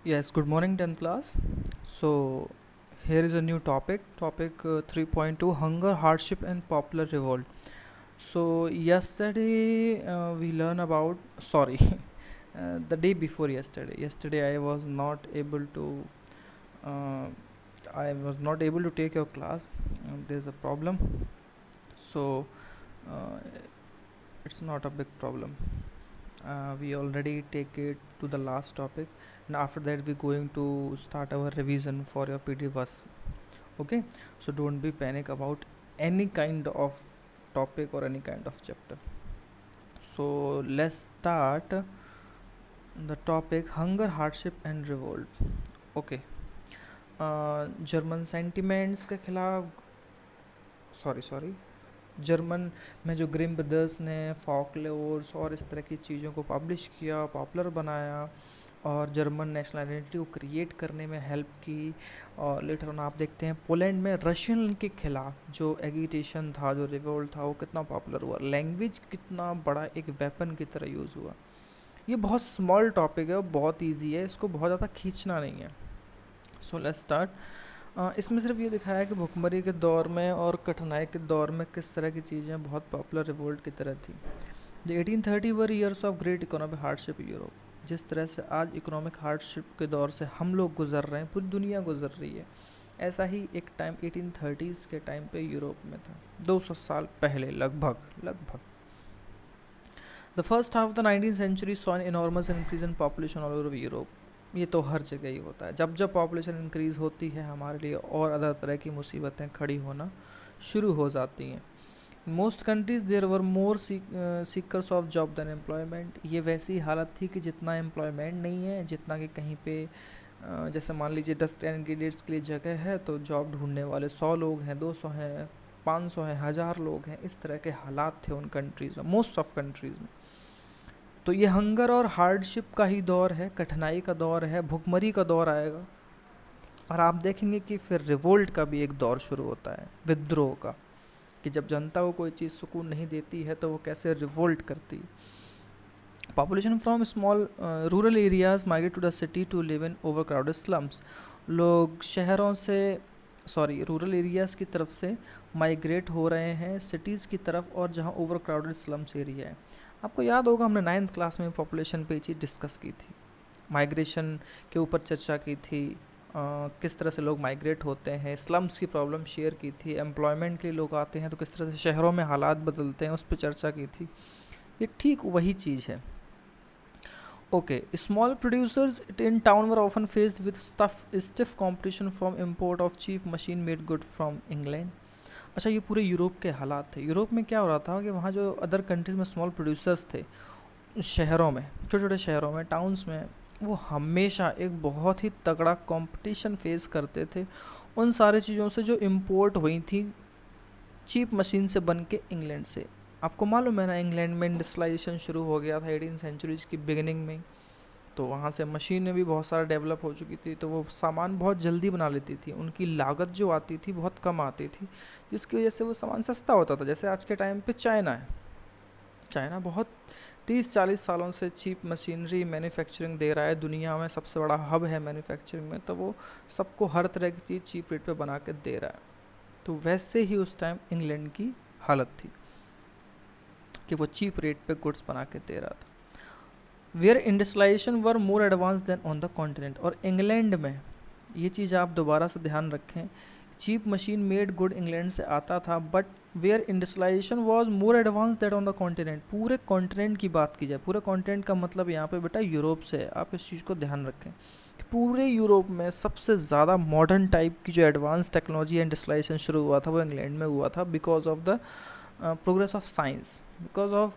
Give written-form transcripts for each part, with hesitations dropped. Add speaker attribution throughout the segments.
Speaker 1: Yes, good morning 10th class. So, here is a new topic 3.2 hunger, hardship and popular revolt. So, yesterday we learn about sorry, the day before yesterday. Yesterday uh, I was not able to take your class. There's a problem. So, uh, it's not a big problem. We already take it to the last topic, and after that we're going to start our revision for your pd verse. Okay, so don't be panic about any kind of topic or any kind of chapter. So let's start the topic hunger, hardship and revolt. Okay, German sentiments के खिलाफ sorry German में जो Grimm brothers ने फॉकलोर्स और इस तरह की चीज़ों को पब्लिश किया, पॉपुलर बनाया और जर्मन नेशनल आइडेंटिटी को क्रिएट करने में हेल्प की। और लेटर ऑन आप देखते हैं पोलैंड में रशियन के खिलाफ जो एगिटेशन था, जो रिवोल्ट था, वो कितना पॉपुलर हुआ, लैंग्वेज कितना बड़ा एक वेपन की तरह यूज़ हुआ। ये बहुत स्मॉल टॉपिक है और बहुत ईजी है, इसको बहुत ज़्यादा खींचना नहीं है। So let's start. इसमें सिर्फ ये दिखाया है कि भुखमरी के दौर में और कठिनाई के दौर में किस तरह की चीज़ें बहुत पॉपुलर रिवोल्ट की तरह थी। The 1830 were years of great economic hardship Europe. जिस तरह से आज इकोनॉमिक हार्डशिप के दौर से हम लोग गुजर रहे हैं, पूरी दुनिया गुजर रही है, ऐसा ही एक टाइम 1830s के टाइम पे यूरोप में था, 200 साल पहले लगभग। The first half of the 19th century saw an enormous increase in population all over Europe. ये तो हर जगह ही होता है, जब जब पॉपुलेशन इंक्रीज़ होती है हमारे लिए और अदर तरह की मुसीबतें खड़ी होना शुरू हो जाती हैं। Most countries there were more seekers of job than employment. ये वैसी हालत थी कि जितना एम्प्लॉयमेंट नहीं है, जितना कि कहीं पे जैसे मान लीजिए 10 कैंडिडेट्स के लिए जगह है तो जॉब ढूंढने वाले 100 लोग हैं, 200 हैं, 500 हैं, 1000 लोग हैं। इस तरह के हालात थे उन कंट्रीज़ में, मोस्ट ऑफ कंट्रीज़ में। तो ये हंगर और हार्डशिप का ही दौर है, कठिनाई का दौर है, भुखमरी का दौर आएगा। और आप देखेंगे कि फिर रिवोल्ट का भी एक दौर शुरू होता है, विद्रोह का, कि जब जनता को कोई चीज़ सुकून नहीं देती है तो वो कैसे रिवोल्ट करती है। Population from small rural areas migrate to the city to live in over crowded slums. लोग शहरों से रूरल एरियाज़ की तरफ से माइग्रेट हो रहे हैं सिटीज़ की तरफ, और जहाँ ओवर क्राउडेड स्लम्स एरिया है। आपको याद होगा हमने 9th क्लास में पॉपुलेशन पे चीज़ डिस्कस की थी, माइग्रेशन के ऊपर चर्चा की थी, किस तरह से लोग माइग्रेट होते हैं, स्लम्स की प्रॉब्लम शेयर की थी, एम्प्लॉयमेंट के लिए लोग आते हैं तो किस तरह से शहरों में हालात बदलते हैं, उस पर चर्चा की थी। ये ठीक वही चीज़ है। Okay, small producers in town were often faced with stiff competition from import of cheap machine made good from England. अच्छा, ये पूरे यूरोप के हालात थे। यूरोप में क्या हो रहा था कि वहाँ जो अदर कंट्रीज़ में स्मॉल प्रोड्यूसर्स थे, शहरों में, छोटे छोटे शहरों में, टाउन्स में, वो हमेशा एक बहुत ही तगड़ा कंपटीशन फेस करते थे उन सारी चीज़ों से जो इम्पोर्ट हुई थी चीप मशीन से बन के इंग्लैंड से। आपको मालूम है ना, इंग्लैंड में इंडस्ट्रियलाइजेशन शुरू हो गया था 18 सेंचुरीज की बिगिनिंग में, तो वहाँ से मशीनें भी बहुत सारा डेवलप हो चुकी थी, तो वो सामान बहुत जल्दी बना लेती थी, उनकी लागत जो आती थी बहुत कम आती थी, जिसकी वजह से वो सामान सस्ता होता था। जैसे आज के टाइम पे चाइना है, चाइना बहुत 30-40 सालों से चीप मशीनरी मैन्युफैक्चरिंग दे रहा है, दुनिया में सबसे बड़ा हब है मैन्युफैक्चरिंग में, तो वो सबको हर तरह की चीज़ चीप रेट पे बना के दे रहा है। तो वैसे ही उस टाइम इंग्लैंड की हालत थी कि वो चीप रेट पे गुड्स बना के दे रहा था। Where industrialization were more advance then on the continent. और इंग्लैंड में ये चीज़ आप दोबारा से ध्यान रखें, cheap machine made good England से आता था, but where industrialization was more advance that on the continent. पूरे कॉन्टिनेंट की बात की जाए, पूरे कॉन्टिनेंट का मतलब यहाँ पे बेटा यूरोप से है, आप इस चीज़ को ध्यान रखें कि पूरे यूरोप में सबसे ज़्यादा मॉडर्न टाइप की जो एडवांस टेक्नोलॉजी इंडस्ट्रियलाइजेशन शुरू हुआ था वो इंग्लैंड में हुआ था, because of the progress of science, because of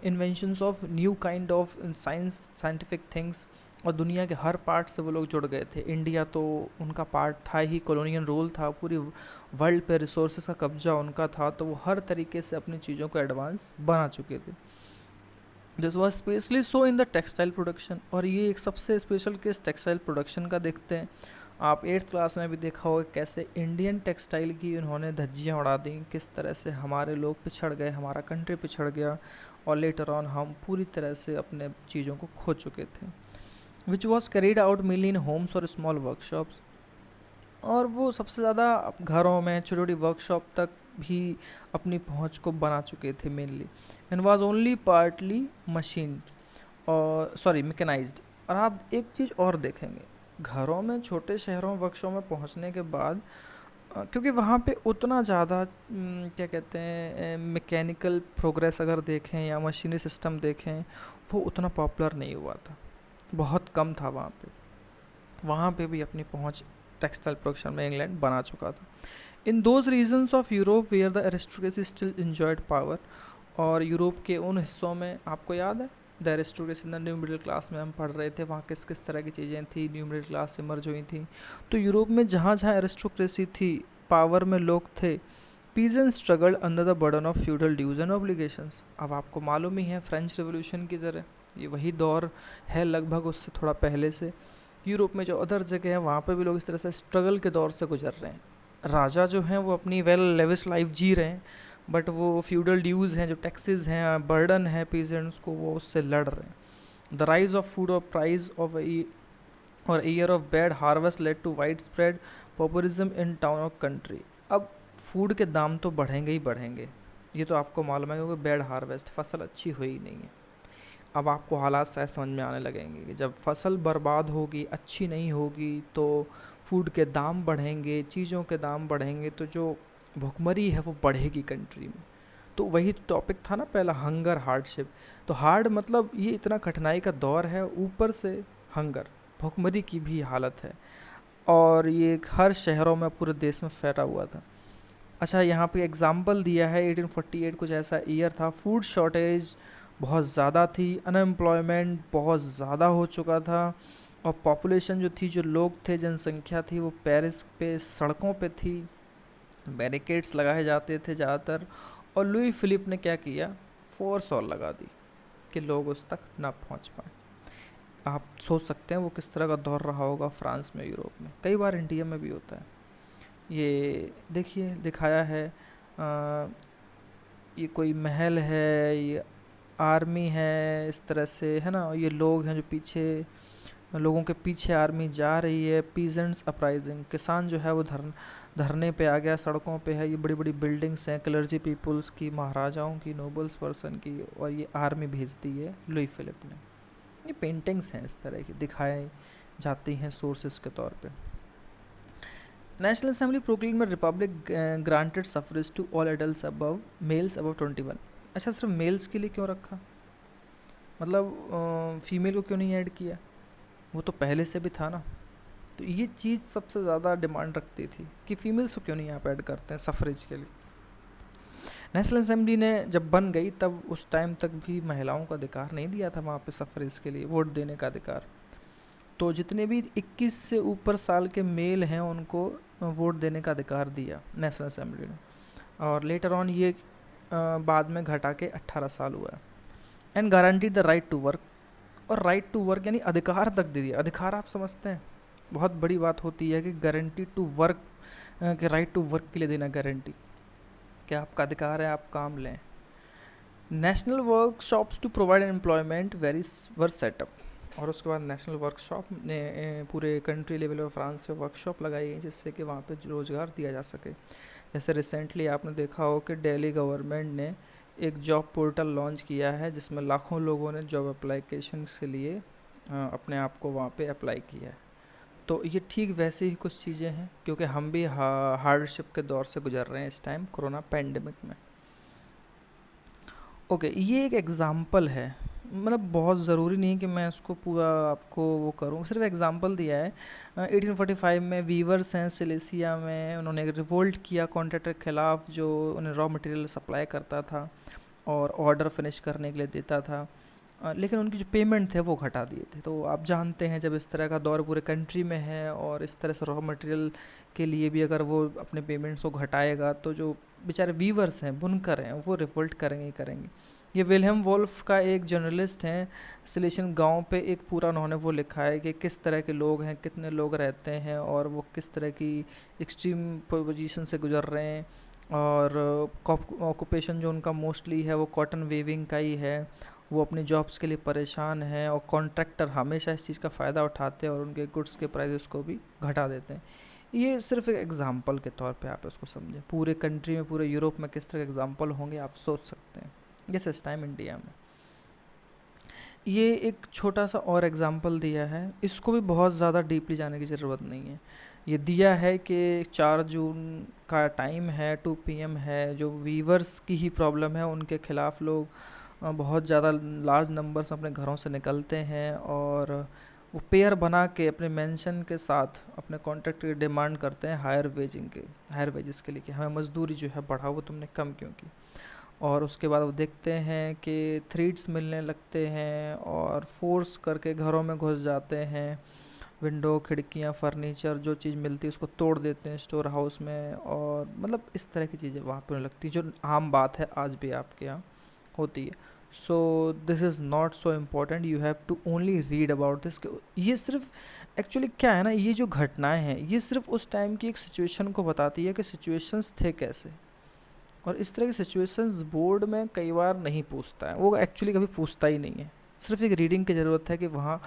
Speaker 1: inventions of new kind of scientific things. और दुनिया के हर पार्ट से वो लोग जुड़ गए थे। इंडिया तो उनका पार्ट था ही, कॉलोनियल रूल था, पूरी वर्ल्ड पे रिसोर्सेज का कब्जा उनका था, तो वो हर तरीके से अपनी चीज़ों को एडवांस बना चुके थे। This was specially so in the textile production. और ये एक सबसे स्पेशल केस टेक्सटाइल प्रोडक्शन का देखते हैं। आप 8th क्लास में भी देखा होगा कैसे इंडियन टेक्सटाइल की उन्होंने धज्जियाँ उड़ा दी, किस तरह से हमारे लोग पिछड़ गए, हमारा कंट्री पिछड़ गया, और लेटर ऑन हम पूरी तरह से अपने चीज़ों को खो चुके थे। Which was carried out mainly in Holmes और स्मॉल वर्कशॉप्स, और वो सबसे ज़्यादा घरों में छोटी छोटी वर्कशॉप तक भी अपनी पहुंच को बना चुके थे mainly, and was only partly machine और सॉरी मैकेनाइज्ड। और आप एक चीज़ और देखेंगे, घरों में छोटे शहरों वर्कशॉप में पहुंचने के बाद क्योंकि वहाँ पे उतना ज़्यादा क्या कहते हैं मैकेनिकल प्रोग्रेस अगर देखें या मशीनी सिस्टम देखें, वो उतना पॉपुलर नहीं हुआ था, बहुत कम था वहाँ पे भी अपनी पहुँच टेक्सटाइल प्रोडक्शन में इंग्लैंड बना चुका था। In those regions of Europe where the aristocracy still enjoyed power, और यूरोप के उन हिस्सों में आपको याद है the aristocracy in the new middle class में हम पढ़ रहे थे, वहाँ किस किस तरह की चीज़ें थी, न्यू मिडिल क्लास इमर्ज हुई थी। तो यूरोप में जहाँ जहाँ एरिस्टोक्रेसी थी, पावर में लोग थे, peasant struggled under the burden of feudal dues and obligations. अब आपको मालूम ही है फ्रेंच रेवोल्यूशन की तरह ये वही दौर है लगभग, उससे थोड़ा पहले से यूरोप में जो अदर जगह है वहाँ पे भी लोग इस तरह से स्ट्रगल के दौर से गुजर रहे हैं। राजा जो हैं वो अपनी वेल लेविश लाइफ जी रहे हैं, बट वो फ्यूडल ड्यूज़ हैं, जो टैक्सेस हैं, बर्डन है पीजेंट्स को, वो उससे लड़ रहे हैं। द राइज ऑफ फूड और प्राइस ऑफ और year of bad harvest led to wide spread populism in town और कंट्री। अब फूड के दाम तो बढ़ेंगे ही बढ़ेंगे, ये तो आपको मालूम है, क्योंकि बैड हार्वेस्ट, फसल अच्छी हुई ही नहीं है। अब आपको हालात शायद समझ में आने लगेंगे कि जब फसल बर्बाद होगी, अच्छी नहीं होगी, तो फूड के दाम बढ़ेंगे, चीज़ों के दाम बढ़ेंगे, तो जो भुखमरी है वो बढ़ेगी कंट्री में। तो वही टॉपिक था ना पहला, हंगर हार्डशिप। तो हार्ड मतलब ये इतना कठिनाई का दौर है, ऊपर से हंगर, भुखमरी की भी हालत है, और ये हर शहरों में पूरे देश में फैला हुआ था। अच्छा, यहाँ पे एग्जाम्पल दिया है 1848 कुछ ऐसा ईयर था, फूड शॉर्टेज बहुत ज़्यादा थी, अनएम्प्लॉयमेंट बहुत ज़्यादा हो चुका था, और पॉपुलेशन जो थी, जो लोग थे, जनसंख्या थी, वो पेरिस पे सड़कों पे थी, बैरिकेड्स लगाए जाते थे ज़्यादातर, और लुई फिलिप ने क्या किया, फोर्स और लगा दी कि लोग उस तक ना पहुंच पाए। आप सोच सकते हैं वो किस तरह का दौर रहा होगा फ्रांस में, यूरोप में, कई बार इंडिया में भी होता है। ये देखिए दिखाया है, ये कोई महल है, ये आर्मी है, इस तरह से है ना, ये लोग हैं जो पीछे, लोगों के पीछे आर्मी जा रही है, पीजेंट्स अपराइजिंग, किसान जो है वो धरने पे आ गया, सड़कों पे है, ये बड़ी बड़ी बिल्डिंग्स हैं क्लर्जी पीपल्स की, महाराजाओं की, नोबल्स पर्सन की, और ये आर्मी भेज दी है लुई फिलिप ने। ये पेंटिंग्स हैं इस तरह की दिखाई जाती हैं सोर्सेस के तौर पे। National assembly proclaim republic granted suffrage to all adults above males above 21। अच्छा, सिर्फ मेल्स के लिए क्यों रखा, मतलब फीमेल को क्यों नहीं ऐड किया, वो तो पहले से भी था ना। तो ये चीज़ सबसे ज़्यादा डिमांड रखती थी कि फीमेल्स को क्यों नहीं यहाँ पे ऐड करते हैं सफरेज के लिए। नेशनल असेंबली ने जब बन गई तब उस टाइम तक भी महिलाओं का अधिकार नहीं दिया था वहाँ पे सफरेज के लिए, वोट देने का अधिकार। तो जितने भी 21 से ऊपर साल के मेल हैं उनको वोट देने का अधिकार दिया नेशनल असेंबली ने, और लेटर ऑन ये बाद में घटा के 18 साल हुआ है। And guarantee the right to work, और राइट टू वर्क यानी अधिकार तक दे दिया। अधिकार आप समझते हैं बहुत बड़ी बात होती है कि गारंटी टू वर्क के राइट टू वर्क के लिए देना गारंटी, कि आपका अधिकार है, आप काम लें। National workshops to provide employment very were setup, और उसके बाद नेशनल वर्कशॉप ने पूरे कंट्री लेवल पर फ्रांस पे वर्कशॉप लगाई गई जिससे कि वहाँ पे रोज़गार दिया जा सके। जैसे रिसेंटली आपने देखा हो कि दिल्ली गवर्नमेंट ने एक जॉब पोर्टल लॉन्च किया है जिसमें लाखों लोगों ने जॉब अप्लीकेशन के लिए अपने आप को वहाँ पे अप्लाई किया है। तो ये ठीक वैसे ही कुछ चीज़ें हैं, क्योंकि हम भी हार्डशिप के दौर से गुजर रहे हैं इस टाइम कोरोना पैंडमिक में। ओके, ये एक एग्ज़ाम्पल है, मतलब बहुत ज़रूरी नहीं है कि मैं इसको पूरा आपको वो करूँ, सिर्फ एग्ज़ाम्पल दिया है। 1845 में वीवर्स हैं सिलेसिया में, उन्होंने एक रिवोल्ट किया कॉन्ट्रैक्टर के ख़िलाफ़ जो उन्हें रॉ मटेरियल सप्लाई करता था और ऑर्डर फिनिश करने के लिए देता था, लेकिन उनकी जो पेमेंट थे वो घटा दिए थे। तो आप जानते हैं जब इस तरह का दौर पूरे कंट्री में है और इस तरह से रॉ मटेरियल के लिए भी अगर वो अपने पेमेंट्स को घटाएगा तो जो बेचारे वीवर्स हैं, बुनकर हैं, वो रिवोल्ट करेंगे ही करेंगे। ये विल्हेम वोल्फ का एक जर्नलिस्ट हैं, सिलेशियन गांव पे एक पूरा उन्होंने वो लिखा है कि किस तरह के लोग हैं, कितने लोग रहते हैं और वो किस तरह की एक्सट्रीम पोजीशन से गुजर रहे हैं। और ऑक्यूपेशन जो उनका मोस्टली है वो कॉटन वेविंग का ही है, वो अपनी जॉब्स के लिए परेशान हैं, और कॉन्ट्रैक्टर हमेशा इस चीज़ का फ़ायदा उठाते हैं और उनके गुड्स के प्राइसेस को भी घटा देते हैं। ये सिर्फ एक एग्ज़ाम्पल के तौर पे आप इसको समझें। पूरे कंट्री में, पूरे यूरोप में किस तरह के एग्ज़ाम्पल होंगे आप सोच सकते हैं। जैसे इस टाइम इंडिया में ये एक छोटा सा और एग्ज़ाम्पल दिया है, इसको भी बहुत ज़्यादा डीपली जाने की ज़रूरत नहीं है। ये दिया है कि 4 जून का टाइम है, 2 PM है, जो वीवर्स की ही प्रॉब्लम है, उनके खिलाफ लोग बहुत ज़्यादा लार्ज नंबर्स अपने घरों से निकलते हैं और वो पेयर बना के अपने मेंशन के साथ अपने कॉन्ट्रैक्ट की डिमांड करते हैं हायर वेजेस के लिए, कि हमें मजदूरी जो है बढ़ाओ, वो तुमने कम क्यों की। और उसके बाद वो देखते हैं कि थ्रेड्स मिलने लगते हैं और फोर्स करके घरों में घुस जाते हैं, विंडो, खिड़कियाँ, फर्नीचर, जो चीज़ मिलती है उसको तोड़ देते हैं स्टोर हाउस में, और मतलब इस तरह की चीज़ें वहाँ पर लगती हैं, जो आम बात है आज भी आपके यहाँ होती है। So this is not so important, you have to only read about this. ये सिर्फ एक्चुअली क्या है ना, ये जो घटनाएं हैं ये सिर्फ उस टाइम की एक सिचुएशन को बताती है कि सिचुएशंस थे कैसे, और इस तरह की सिचुएशंस बोर्ड में कई बार नहीं पूछता है, वो एक्चुअली कभी पूछता ही नहीं है। सिर्फ एक रीडिंग की ज़रूरत है कि वहाँ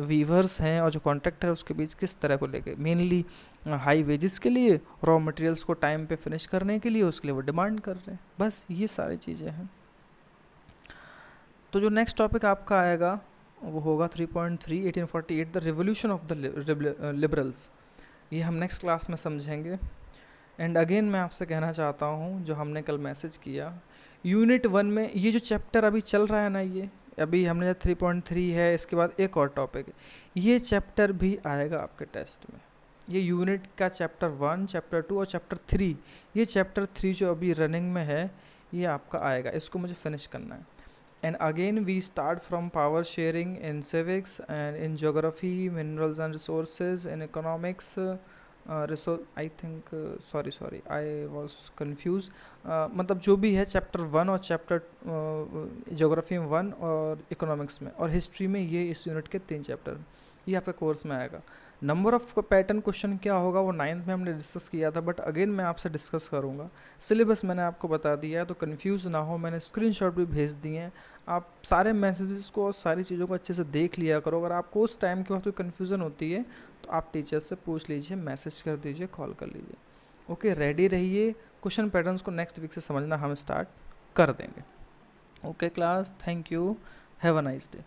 Speaker 1: वीवर्स हैं और जो कॉन्ट्रैक्टर है उसके बीच किस तरह को लेके, मेनली हाई वेजेस के लिए, रॉ मटेरियल्स को टाइम पे फिनिश करने के लिए, उसके लिए वो डिमांड कर रहे हैं। बस ये सारी चीज़ें हैं। तो जो नेक्स्ट टॉपिक आपका आएगा वो होगा 3.3 1848 the revolution of the liberals. ये हम नेक्स्ट क्लास में समझेंगे। एंड अगेन मैं आपसे कहना चाहता हूँ, जो हमने कल मैसेज किया, यूनिट 1 में ये जो चैप्टर अभी चल रहा है ना, ये अभी हमने जो 3.3 है, इसके बाद एक और टॉपिक है, ये चैप्टर भी आएगा आपके टेस्ट में। ये यूनिट का चैप्टर 1, चैप्टर 2 और चैप्टर 3, ये चैप्टर 3 जो अभी रनिंग में है ये आपका आएगा, इसको मुझे फिनिश करना है। And again we start from power sharing in civics and in geography, minerals and resources, in economics, I think sorry I was confused। मतलब जो भी है चैप्टर 1 और चैप्टर ज्योग्राफी में 1 और इकोनॉमिक्स में, और हिस्ट्री में ये इस यूनिट के 3 चैप्टर ये आपके कोर्स में आएगा। नंबर ऑफ पैटर्न क्वेश्चन क्या होगा वो 9th में हमने डिस्कस किया था, बट अगेन मैं आपसे डिस्कस करूँगा। सिलेबस मैंने आपको बता दिया है, तो कन्फ्यूज़ ना हो, मैंने स्क्रीनशॉट भी भेज दिए हैं। आप सारे मैसेजेस को और सारी चीज़ों को अच्छे से देख लिया करो। अगर आपको उस टाइम के वक्त कोई कन्फ्यूज़न होती है तो आप टीचर से पूछ लीजिए, मैसेज कर दीजिए, कॉल कर लीजिए। ओके, रेडी रहिए। क्वेश्चन पैटर्न्स को नेक्स्ट वीक से समझना हम स्टार्ट कर देंगे। Okay class, thank you, have a nice day.